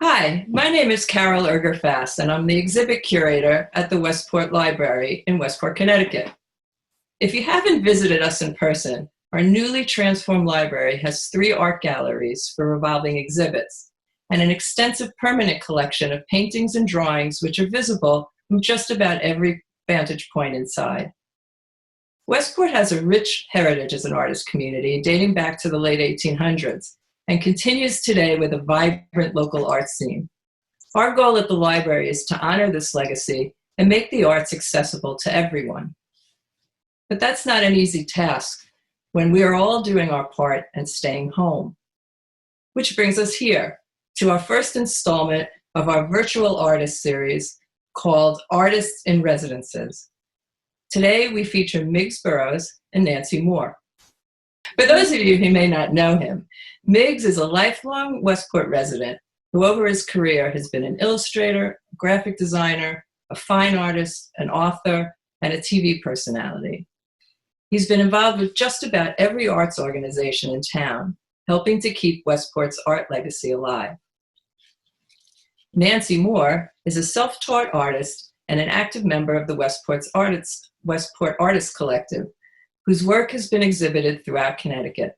Hi, my name is Carol Erger-Fass, and I'm the exhibit curator at the Westport Library in Westport, Connecticut. If you haven't visited us in person, our newly transformed library has 3 art galleries for revolving exhibits and an extensive permanent collection of paintings and drawings which are visible from just about every vantage point inside. Westport has a rich heritage as an artist community dating back to the late 1800s and continues today with a vibrant local art scene. Our goal at the library is to honor this legacy and make the arts accessible to everyone. But that's not an easy task when we are all doing our part and staying home. Which brings us here to our first installment of our virtual artist series called Artists in Residences. Today we feature Miggs Burroughs and Nancy Moore. For those of you who may not know him, Miggs is a lifelong Westport resident who over his career has been an illustrator, graphic designer, a fine artist, an author, and a TV personality. He's been involved with just about every arts organization in town, helping to keep Westport's art legacy alive. Nancy Moore is a self-taught artist and an active member of the Westport Artists Collective, whose work has been exhibited throughout Connecticut.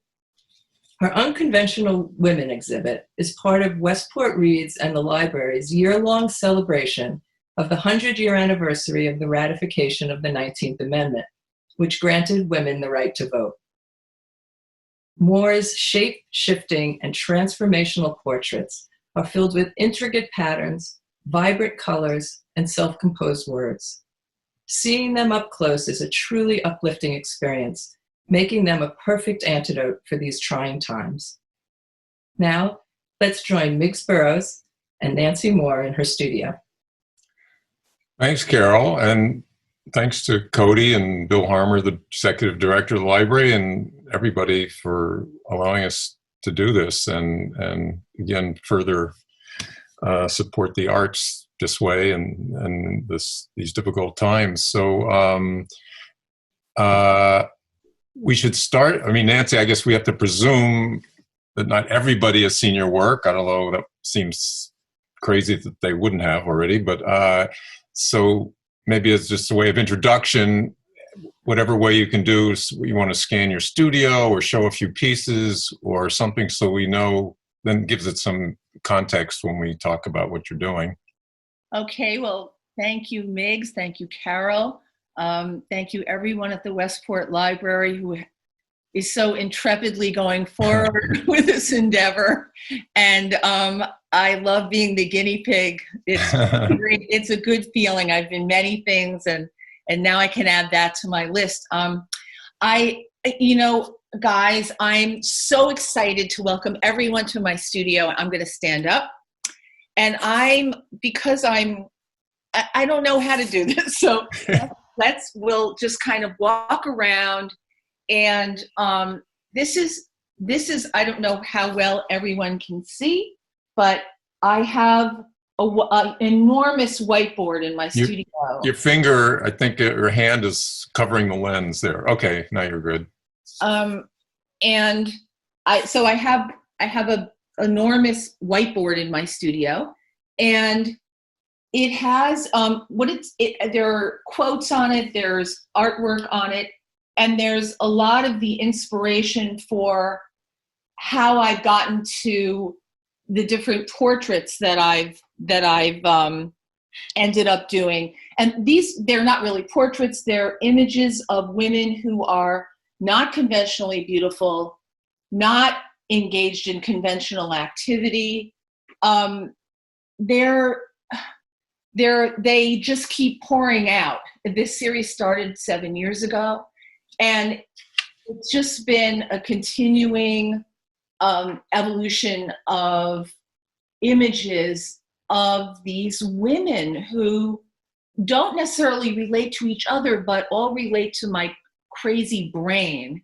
Her Unconventional Women exhibit is part of Westport Reads and the library's year-long celebration of the 100-year anniversary of the ratification of the 19th Amendment, which granted women the right to vote. Moore's shape-shifting and transformational portraits are filled with intricate patterns, vibrant colors, and self-composed words. Seeing them up close is a truly uplifting experience, making them a perfect antidote for these trying times. Now, let's join Miggs Burroughs and Nancy Moore in her studio. Thanks, Carol, and thanks to Cody and Bill Harmer, the executive director of the library, and everybody for allowing us to do this and again, further support the arts this way and these difficult times. So we should start. I mean, Nancy, I guess we have to presume that not everybody has seen your work. I don't know, that seems crazy that they wouldn't have already, but so maybe it's just a way of introduction, whatever way you can do. You want to scan your studio or show a few pieces or something so we know, then gives it some context when we talk about what you're doing. Okay, well, thank you, Miggs. Thank you, Carol. Thank you, everyone at the Westport Library who is so intrepidly going forward with this endeavor. And I love being the guinea pig. It's a good feeling. I've been many things, and now I can add that to my list. Guys, I'm so excited to welcome everyone to my studio. I'm going to stand up. And I don't know how to do this, so we'll just kind of walk around, and this is, I don't know how well everyone can see, but I have an enormous whiteboard in my studio. Your finger, I think your hand is covering the lens there. Okay, now you're good. And I have a enormous whiteboard in my studio, and it has there are quotes on it, there's artwork on it, and there's a lot of the inspiration for how I've gotten to the different portraits that I've ended up doing. And they're not really portraits, they're images of women who are not conventionally beautiful, not engaged in conventional activity. They just keep pouring out. This series started 7 years ago, and it's just been a continuing evolution of images of these women who don't necessarily relate to each other, but all relate to my crazy brain.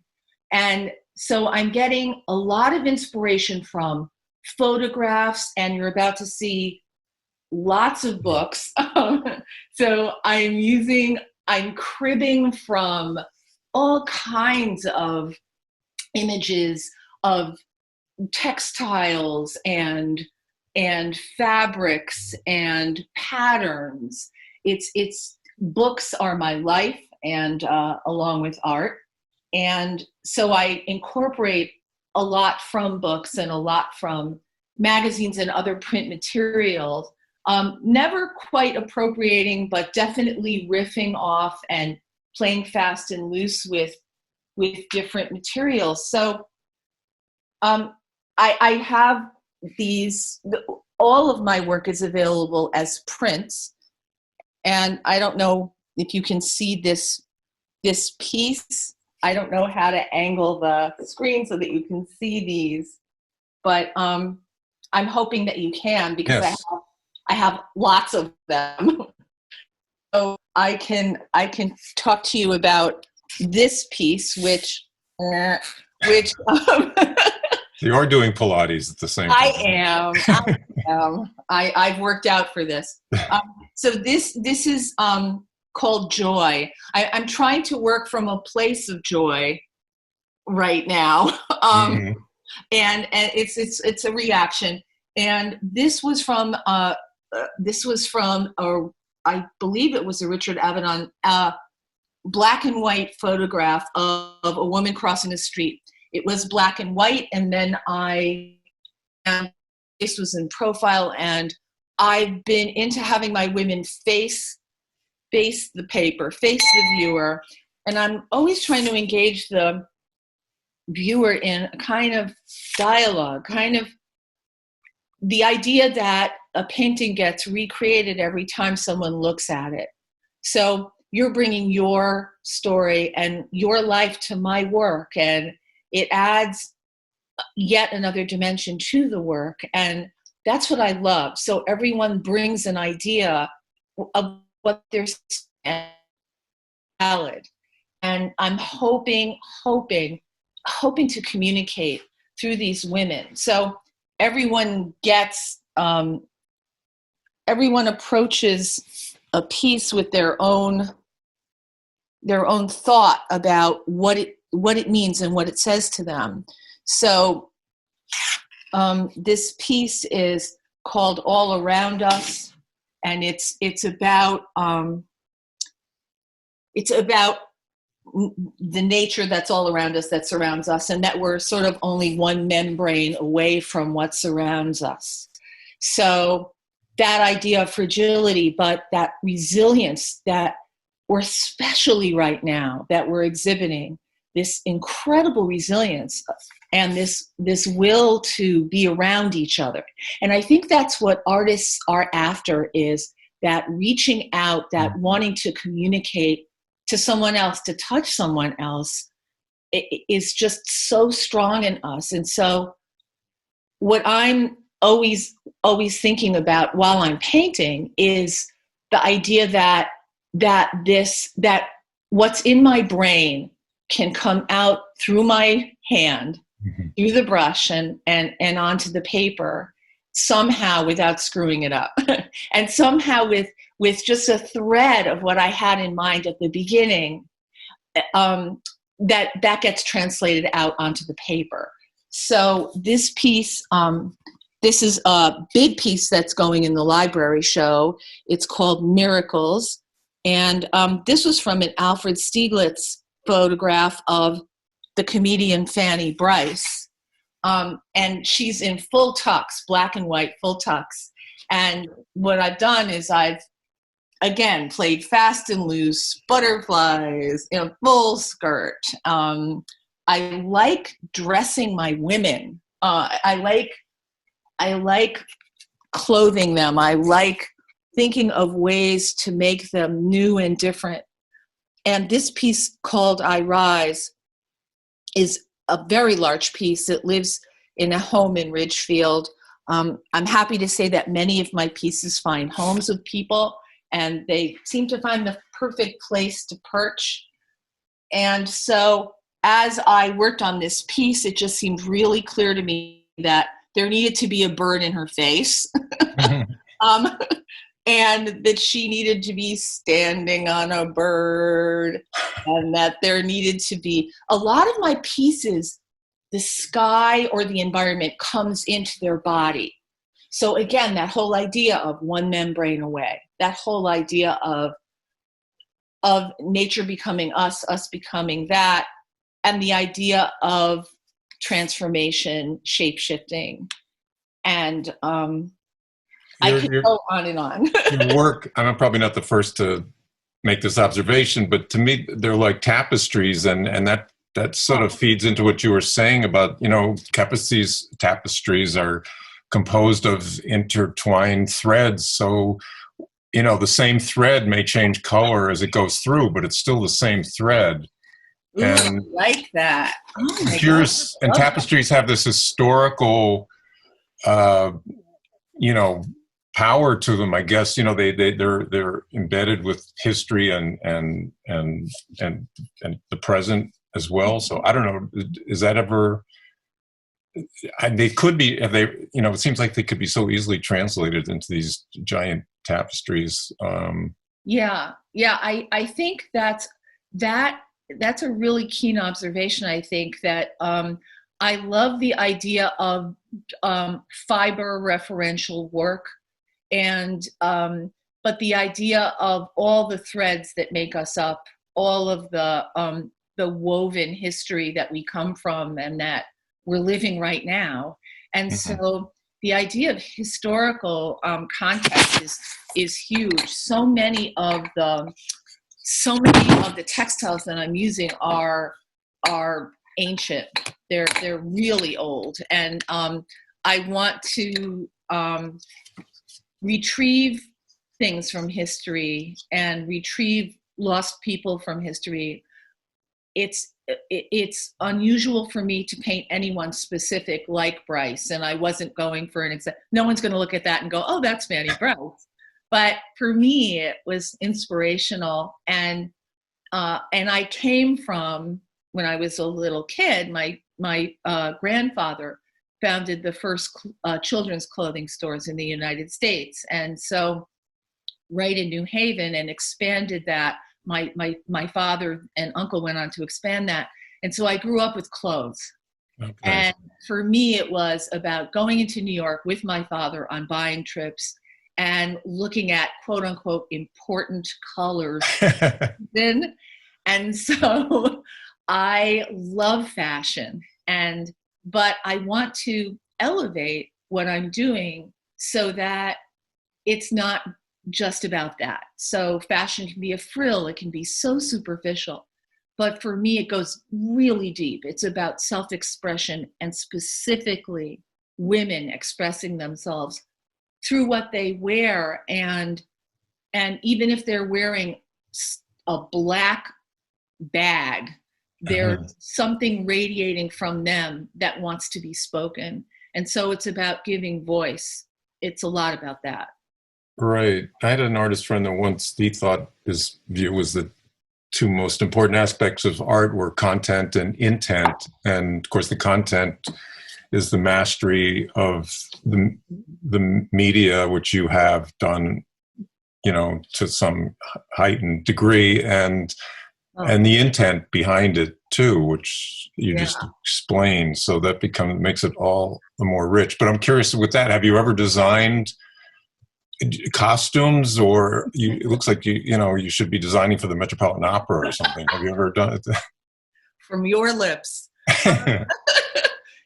And so I'm getting a lot of inspiration from photographs, and you're about to see lots of books. So I'm cribbing from all kinds of images of textiles and and fabrics and patterns. It's books are my life, and along with art. And so I incorporate a lot from books and a lot from magazines and other print materials. Never quite appropriating, but definitely riffing off and playing fast and loose with different materials. So I have these, all of my work is available as prints. And I don't know if you can see this piece. I don't know how to angle the screen so that you can see these, but I'm hoping that you can, because Yes. I have lots of them. So I can talk to you about this piece, which You are doing Pilates at the same time. I am. I've worked out for this. So this is called Joy. I'm trying to work from a place of joy right now, Mhm. and it's a reaction. And this was from I believe it was a Richard Avedon black and white photograph of a woman crossing the street. It was black and white, and then this was in profile, and I've been into having my women face the paper, face the viewer, and I'm always trying to engage the viewer in a kind of dialogue, kind of the idea that a painting gets recreated every time someone looks at it. So you're bringing your story and your life to my work, and it adds yet another dimension to the work. And that's what I love. So everyone brings an idea of what they're saying, valid. And I'm hoping to communicate through these women. So everyone approaches a piece with their own thought about what it means and what it says to them. So this piece is called All Around Us, and it's about the nature that's all around us, that surrounds us, and that we're sort of only one membrane away from what surrounds us. So that idea of fragility, but that resilience that we're, especially right now, that we're exhibiting, this incredible resilience and this will to be around each other. And I think that's what artists are after, is that reaching out, that wanting to communicate to someone else, to touch someone else, is just so strong in us. And so what I'm always thinking about while I'm painting is the idea that what's in my brain can come out through my hand, through the brush and onto the paper somehow without screwing it up. And somehow with just a thread of what I had in mind at the beginning, that gets translated out onto the paper. So this piece, this is a big piece that's going in the library show. It's called Miracles. And this was from an Alfred Stieglitz photograph of the comedian Fanny Brice. And she's in full tux, black and white full tux. And what I've done is I've, again, played fast and loose, butterflies, full skirt. I like dressing my women. I like clothing them. I like thinking of ways to make them new and different. And this piece called I Rise is a very large piece. It lives in a home in Ridgefield. I'm happy to say that many of my pieces find homes with people, and they seem to find the perfect place to perch. And so as I worked on this piece, it just seemed really clear to me that there needed to be a bird in her face. And that she needed to be standing on a bird, and that there needed to be a lot of my pieces, the sky or the environment comes into their body. So again, that whole idea of one membrane away, that whole idea of nature becoming us, us becoming that, and the idea of transformation, shape-shifting. And I could go on and on. Your work, I'm probably not the first to make this observation, but to me, they're like tapestries, and that sort of feeds into what you were saying about, tapestries are composed of intertwined threads. So, the same thread may change color as it goes through, but it's still the same thread. Ooh, And I like that. Oh my yours God, and tapestries have this historical, power to them, I guess. They're embedded with history and the present as well. So I don't know, is that ever, they could be, if they, it seems like they could be so easily translated into these giant tapestries. Yeah. I think that's a really keen observation. I think that I love the idea of fiber referential work, and but the idea of all the threads that make us up, all of the woven history that we come from and that we're living right now. And so the idea of historical context is huge. So many of the textiles that I'm using are ancient. They're really old, and I want to retrieve things from history and retrieve lost people from history. It's unusual for me to paint anyone specific like Bryce, and I wasn't going for an example. No one's going to look at that and go, "Oh, that's Fanny Bryce." But for me, it was inspirational, and I came from, when I was a little kid, my grandfather founded the first children's clothing stores in the United States, and so right in New Haven, and expanded that. My father and uncle went on to expand that. And so I grew up with clothes. Okay. And for me, it was about going into New York with my father on buying trips and looking at quote unquote important colors. And so I love fashion, but I want to elevate what I'm doing so that it's not just about that. So fashion can be a frill, it can be so superficial, but for me it goes really deep. It's about self-expression, and specifically women expressing themselves through what they wear, and even if they're wearing a black bag, there's something radiating from them that wants to be spoken. And so it's about giving voice. It's a lot about that. Right. I had an artist friend that once, he thought his view was the two most important aspects of art were content and intent. And of course, the content is the mastery of the media, which you have done, to some heightened degree, and the intent behind it too, which you just explained. So that makes it all the more rich. But I'm curious, with that, have you ever designed costumes, or it looks like you should be designing for the Metropolitan Opera or something? Have you ever done it? From your lips.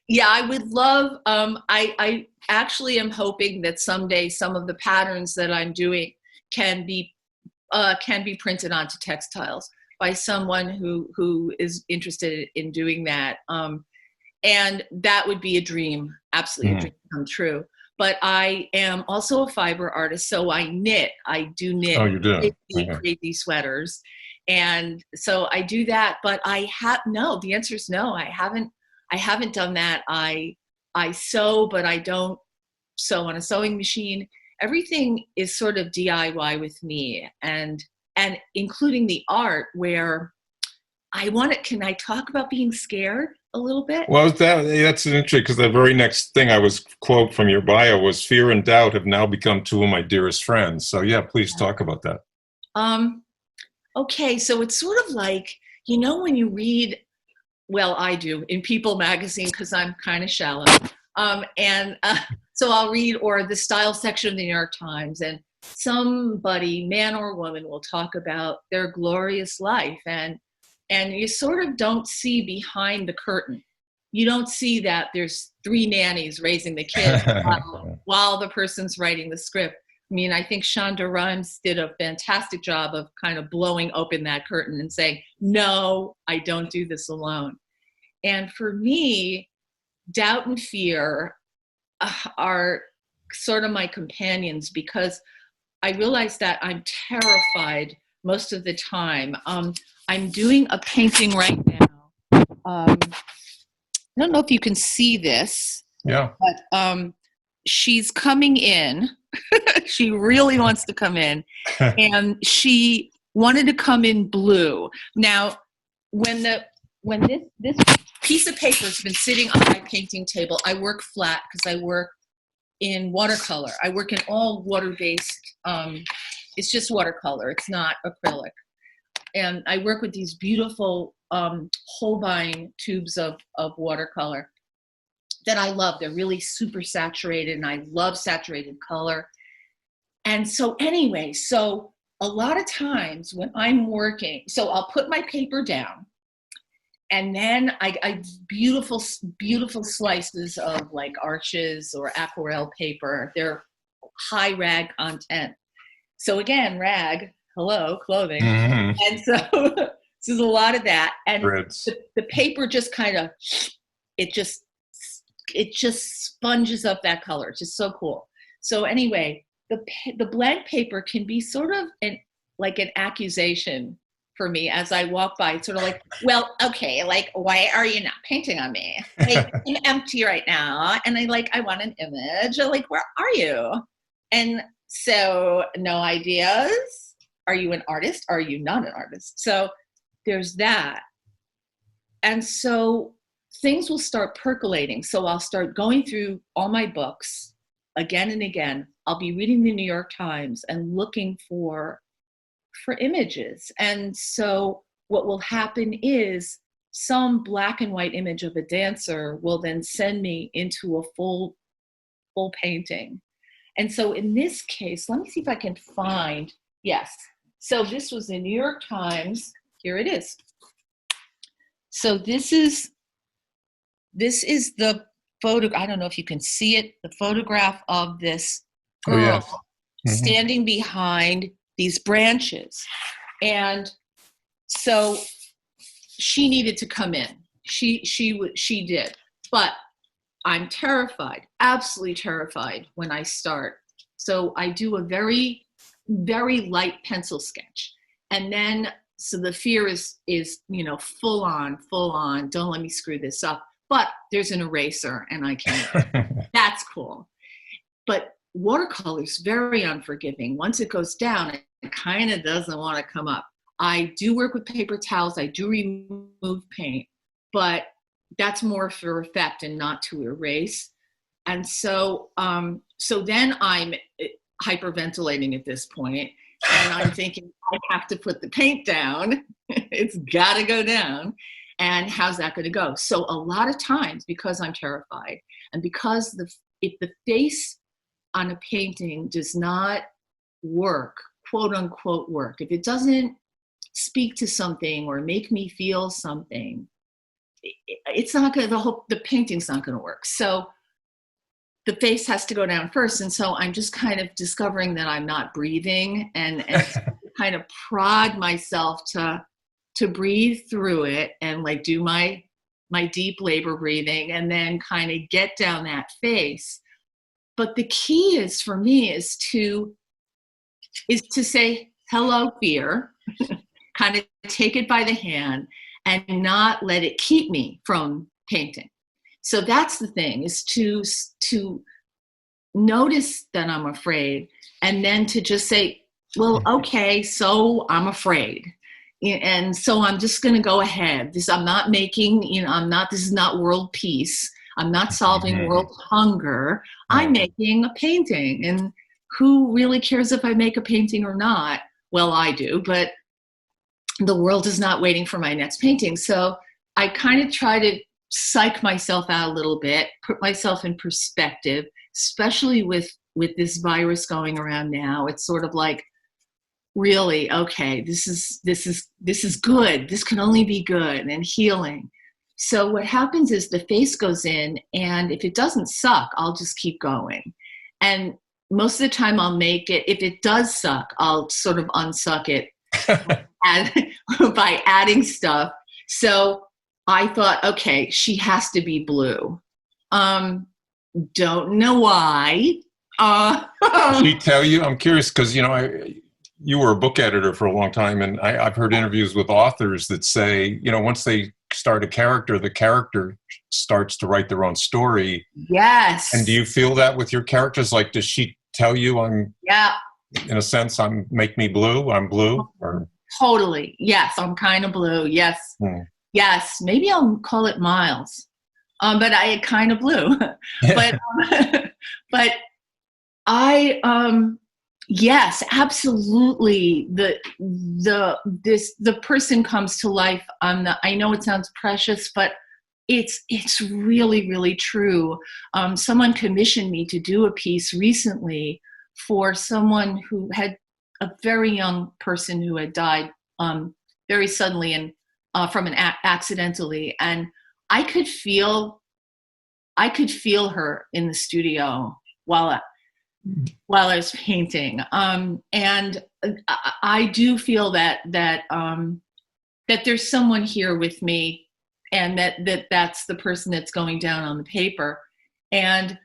Yeah, I would love, I actually am hoping that someday some of the patterns that I'm doing can be printed onto textiles by someone who is interested in doing that. And that would be a dream, absolutely a dream come true. But I am also a fiber artist, so I knit. I do knit. Oh, you do? Crazy sweaters. And so I do that, but the answer is no, I haven't done that. I sew, but I don't sew on a sewing machine. Everything is sort of DIY with me, and including the art, where can I talk about being scared a little bit? Well, that's interesting, because the very next thing I was quote from your bio was, "Fear and doubt have now become two of my dearest friends." So yeah, please talk about that. Okay, so it's sort of like, when you read, well, I do, in People magazine, because I'm kind of shallow, and So I'll read, or the style section of the New York Times, and somebody, man or woman, will talk about their glorious life, and you sort of don't see behind the curtain. You don't see that there's 3 nannies raising the kids while the person's writing the script. I mean, I think Shonda Rhimes did a fantastic job of kind of blowing open that curtain and saying, no, I don't do this alone. And for me, doubt and fear are sort of my companions, because I realize that I'm terrified most of the time. I'm doing a painting right now. I don't know if you can see this. Yeah. But she's coming in. She really wants to come in. And she wanted to come in blue. Now, when this piece of paper has been sitting on my painting table, I work flat because I work in watercolor. I work in all water-based, it's just watercolor. It's not acrylic. And I work with these beautiful Holbein tubes of watercolor that I love. They're really super saturated, and I love saturated color. And so anyway, so a lot of times when I'm working, so I'll put my paper down, and then I beautiful slices of like Arches or Aquarelle paper. They're high rag content. So again, rag, hello, clothing. Mm-hmm. And so there's a lot of that. And the paper just kind of, it just sponges up that color. It's just so cool. So anyway, the blank paper can be sort of like an accusation for me as I walk by. It's sort of like, well, okay, like, why are you not painting on me? Like, I'm empty right now, and I want an image. Like, where are you? And so, no ideas. Are you an artist? Are you not an artist? So there's that. And so things will start percolating. So I'll start going through all my books again and again. I'll be reading the New York Times and looking for images. And so what will happen is some black and white image of a dancer will then send me into a full painting. And so in this case, let me see if I can find, yes. So this was the New York Times. Here it is. So this is the photo. I don't know if you can see it. The photograph of this girl standing behind these branches. And so she needed to come in. She did. But I'm terrified, absolutely terrified when I start. So I do a very, very light pencil sketch. And then, so the fear is, full on, don't let me screw this up. But there's an eraser and I can't. That's cool. But watercolor is very unforgiving. Once it goes down, it kind of doesn't want to come up. I do work with paper towels. I do remove paint, but that's more for effect and not to erase. And so, so then I'm hyperventilating at this point, and I'm thinking, I have to put the paint down. It's got to go down. And how's that going to go? So a lot of times, because I'm terrified, and because if the face on a painting does not work, quote unquote work, if it doesn't speak to something or make me feel something, it's not going to, the painting's not going to work. So the face has to go down first. And so I'm just kind of discovering that I'm not breathing, and kind of prod myself to breathe through it and like do my deep labor breathing, and then kind of get down that face. But the key is, for me, is to say, hello, fear, kind of take it by the hand and not let it keep me from painting. So that's the thing, is to notice that I'm afraid, and then to just say, well, okay, so I'm afraid. And so I'm just going to go ahead. I'm not making, this is not world peace. I'm not solving world hunger. I'm making a painting. And who really cares if I make a painting or not? Well, I do, but the world is not waiting for my next painting. So I kind of try to psych myself out a little bit, put myself in perspective, especially with this virus going around now. It's sort of like, really, okay, this is good. This can only be good and healing. So what happens is the face goes in, and if it doesn't suck, I'll just keep going. And most of the time I'll make it. If it does suck, I'll sort of unsuck it by adding stuff. So I thought, okay, she has to be blue. Don't know why. Did she tell you? I'm curious because, you were a book editor for a long time, and I've heard interviews with authors that say, once they start a character, the character starts to write their own story. Yes. And do you feel that with your characters? Like, does she tell you in a sense, make me blue, I'm blue? Or? Totally. Yes, I'm kind of blue. Yes. Yes. Maybe I'll call it Miles. But I kind of blue. but I, yes, absolutely. The person comes to life. I know it sounds precious, but it's really, really true. Someone commissioned me to do a piece recently for someone who had a very young person who had died very suddenly and from an accidentally, and I could feel her in the studio while I was painting, and I do feel that there's someone here with me, and that's the person that's going down on the paper, and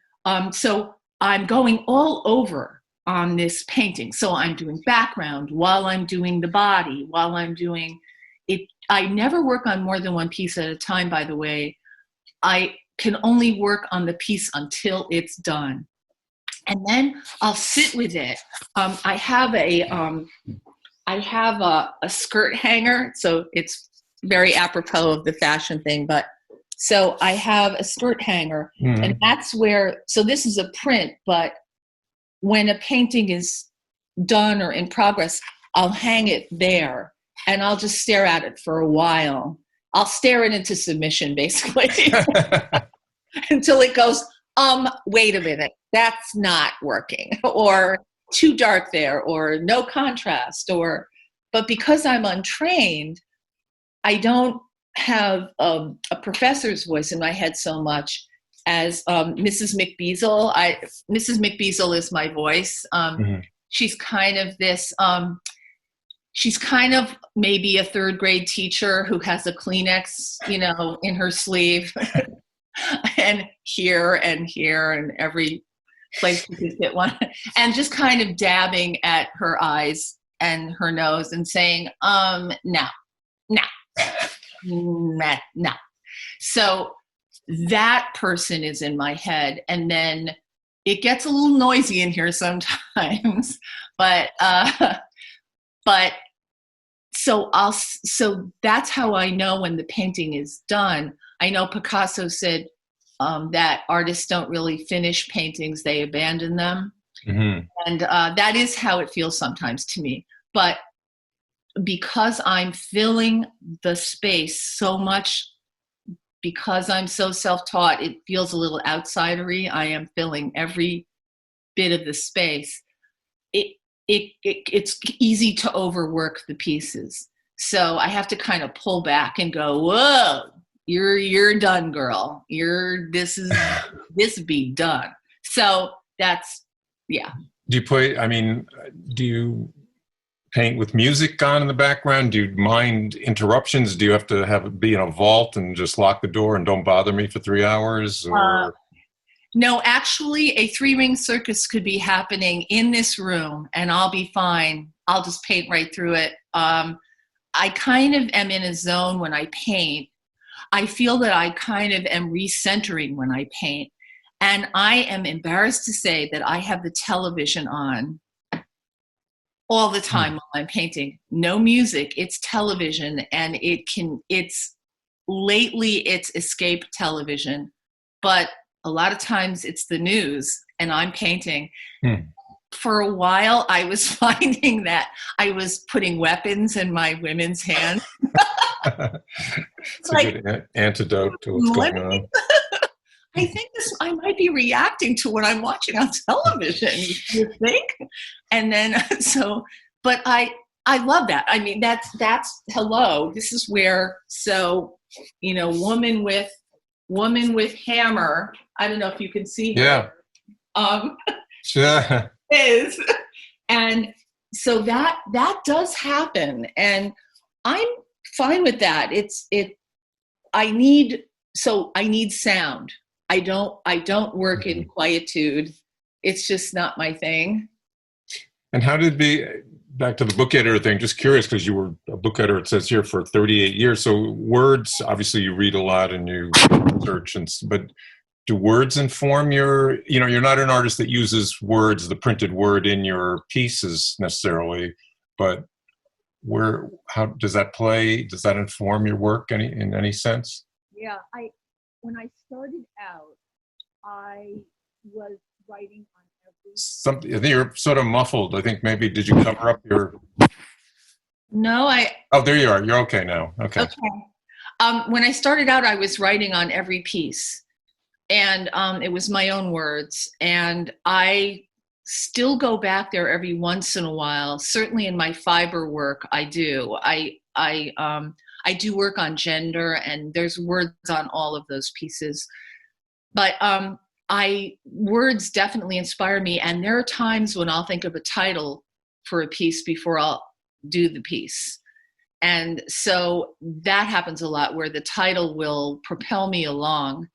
so I'm going all over on this painting. So I'm doing background while I'm doing the body, while I'm doing it. I never work on more than one piece at a time, by the way. I can only work on the piece until it's done. And then I'll sit with it. I have a skirt hanger, so it's very apropos of the fashion thing. But so I have a skirt hanger, and that's where. So this is a print, but when a painting is done or in progress, I'll hang it there, and I'll just stare at it for a while. I'll stare it into submission, basically, until it goes. Wait a minute, that's not working, or too dark there, or no contrast, but because I'm untrained, I don't have a professor's voice in my head so much as Mrs. McBeazle. Mrs. McBeazle is my voice. She's kind of this, she's kind of maybe a third grade teacher who has a Kleenex, in her sleeve. And here and every place you could fit one, and just kind of dabbing at her eyes and her nose and saying, no. So that person is in my head, and then it gets a little noisy in here sometimes, but so that's how I know when the painting is done. I know Picasso said that artists don't really finish paintings, they abandon them. And that is how it feels sometimes to me. But because I'm filling the space so much, because I'm so self-taught, it feels a little outsidery. I am filling every bit of the space. It's easy to overwork the pieces. So I have to kind of pull back and go, whoa, you're done, girl. This be done. So that's, yeah. Do you paint with music on in the background? Do you mind interruptions? Do you have to be in a vault and just lock the door and don't bother me for 3 hours? Or? No, actually a 3-ring circus could be happening in this room and I'll be fine. I'll just paint right through it. I kind of am in a zone when I paint. I feel that I kind of am recentering when I paint. And I am embarrassed to say that I have the television on all the time while I'm painting. No music, it's television, and lately it's escape television, but a lot of times it's the news and I'm painting. For a while, I was finding that I was putting weapons in my women's hands. It's a good antidote to what's going on. I think I might be reacting to what I'm watching on television, you think? And then, but I love that. I mean, that's hello. This is where, woman with hammer. I don't know if you can see her. Yeah. Is. And so that does happen. And I'm fine with that. I need sound. I don't work in quietude. It's just not my thing. And how did back to the book editor thing, just curious, because you were a book editor, it says here, for 38 years. So words, obviously you read a lot and you research, but do words inform you're not an artist that uses words, the printed word in your pieces necessarily, but how does that play? Does that inform your work in any sense? Yeah, when I started out, I was writing on every. I think you're sort of muffled. I think maybe, did you cover up your? No, Oh, there you are. You're okay now. Okay. When I started out, I was writing on every piece, and it was my own words, and I still go back there every once in a while. Certainly in my fiber work, I do. I do work on gender, and there's words on all of those pieces. But words definitely inspire me, and there are times when I'll think of a title for a piece before I'll do the piece. And so that happens a lot, where the title will propel me along.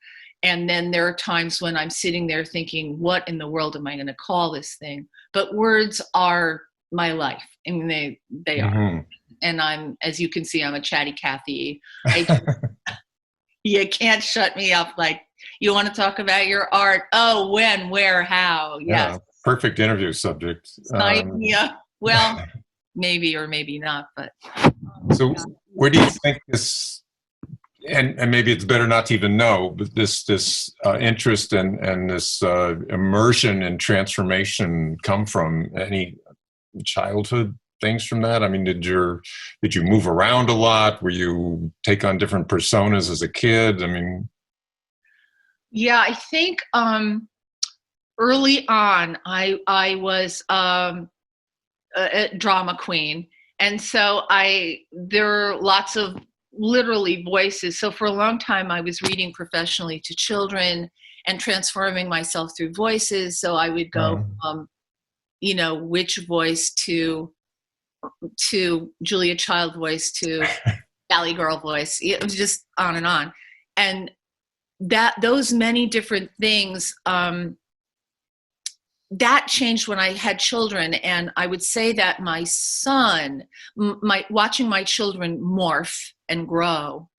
And then there are times when I'm sitting there thinking, what in the world am I going to call this thing? But words are my life. I mean, they are. And as you can see, I'm a chatty Cathy. You can't shut me up. Like, you want to talk about your art? Oh, when, where, how? Yes. Yeah, perfect interview subject. Yeah. Well, maybe or maybe not, but. So where do you think this, and maybe it's better not to even know, but this interest and this immersion and transformation come from? Any childhood things from that? I mean, did you move around a lot? Were you take on different personas as a kid? I mean, yeah, I think early on I was a drama queen, and so there are lots of literally voices. So for a long time I was reading professionally to children and transforming myself through voices. So I would go from witch voice to Julia Child voice to Valley Girl voice. It was just on and on. And those many different things, that changed when I had children. And I would say that my son, watching my children morph and grow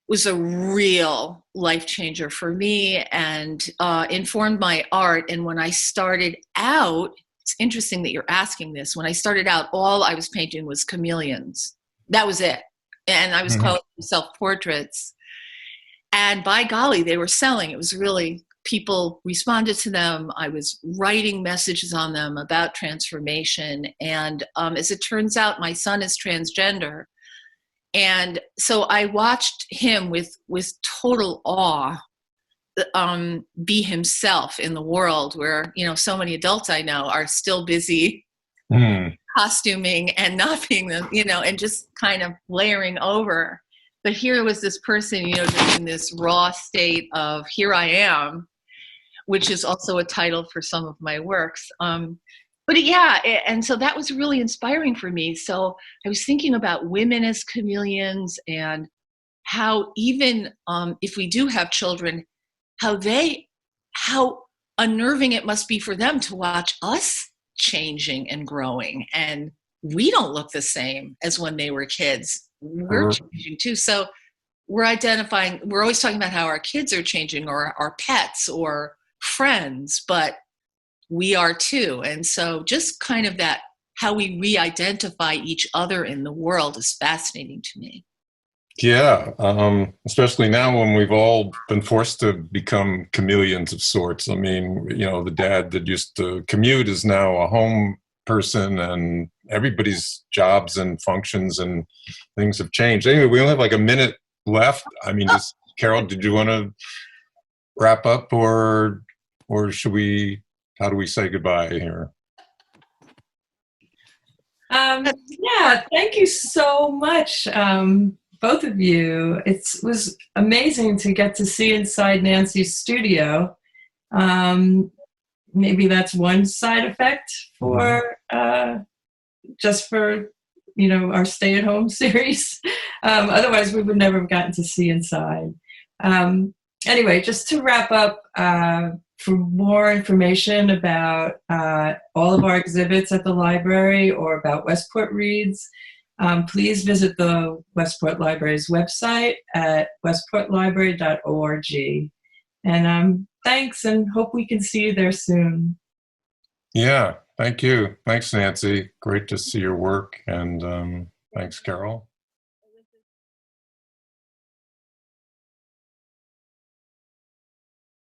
was a real life changer for me, and informed my art. And when I started out, it's interesting that you're asking this. When I started out, all I was painting was chameleons. That was it. And I was calling myself portraits. And by golly, they were selling. It was really, people responded to them. I was writing messages on them about transformation. And as it turns out, my son is transgender. And so I watched him with total awe be himself in the world where, so many adults I know are still busy costuming and not being them, and just kind of layering over. But here was this person, just in this raw state of here I am, which is also a title for some of my works. But yeah, and so that was really inspiring for me. So I was thinking about women as chameleons, and how even if we do have children, how unnerving it must be for them to watch us changing and growing. And we don't look the same as when they were kids. We're changing too. So we're always talking about how our kids are changing, or our pets or friends, but we are too. And so just kind of that, how we re-identify each other in the world is fascinating to me. Yeah, especially now when we've all been forced to become chameleons of sorts. I mean, the dad that used to commute is now a home person, and everybody's jobs and functions and things have changed. Anyway, we only have like a minute left. I mean, just Carol, did you want to wrap up, or should we? How do we say goodbye here? Yeah, thank you so much, both of you. It was amazing to get to see inside Nancy's studio. Maybe that's one side effect for just for our stay-at-home series. Otherwise, we would never have gotten to see inside. Anyway, just to wrap up, for more information about all of our exhibits at the library or about Westport Reads, please visit the Westport Library's website at westportlibrary.org. And thanks, and hope we can see you there soon. Yeah, thank you. Thanks, Nancy. Great to see your work, and thanks, Carol.